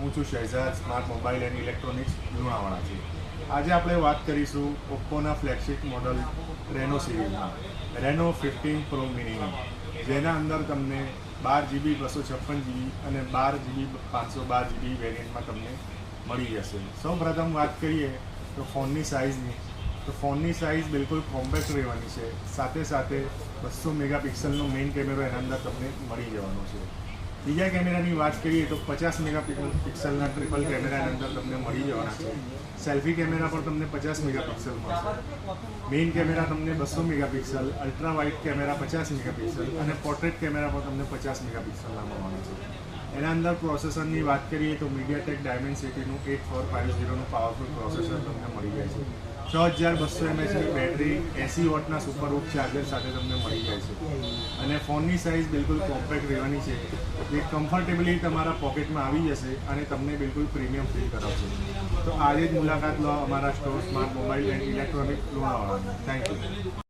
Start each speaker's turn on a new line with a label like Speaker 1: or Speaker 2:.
Speaker 1: હું છું Shahzad smart mobile and electronics લુણાવાડાથી. આજે આપણે વાત કરીશું ઓપ્પોના ફ્લેગશિપ મોડલ રેનો સિરીઝમાં રેનો 15 પ્રો મિનીની, જેના અંદર તમને 12 GB 256 GB અને 12 GB 512 GB વેરિયન્ટમાં તમને મળી જશે. સૌપ્રથમ વાત કરીએ તો ફોનની સાઇઝની, તો ફોનની સાઇઝ બિલકુલ કોમ્પેક્ટ રહેવાની છે. સાથે સાથે 200 મેગાપિક્સલનો મેઇન કેમેરો એના અંદર તમને મળી જવાનો છે. બીજા કેમેરાની વાત કરીએ તો 50 મેગાપિક્સલના ટ્રિપલ કેમેરા એના અંદર તમને મળી જવાના છે. સેલ્ફી કેમેરા પર તમને 50 મેગાપિક્સલ મળશે. મેઇન કેમેરા તમને 200 megapixel, ultra wide camera 50 megapixel અને પોર્ટ્રેટ કેમેરા પર તમને 50 મેગાપિક્સલના મળવાના છે. એના અંદર પ્રોસેસરની વાત કરીએ તો મીડિયાટેક ડાયમેન્સિટીનું 8450નું પાવરફુલ પ્રોસેસર તમને મળી જાય છે. 6200 mAhની બેટરી 80 વોટના સુપરહૂક ચાર્જર સાથે તમને મળી જાય છે. અને ફોનની સાઇઝ બિલકુલ કોમ્પેક્ટ રહેવાની છે, જે કમ્ફર્ટેબલી તમારા પોકેટમાં આવી જશે અને તમને બિલકુલ પ્રીમિયમ ફીલ કરાવશે. તો આજે જ મુલાકાત લો અમારા store smart mobile and electronic લુણાવાડાની. Thank you.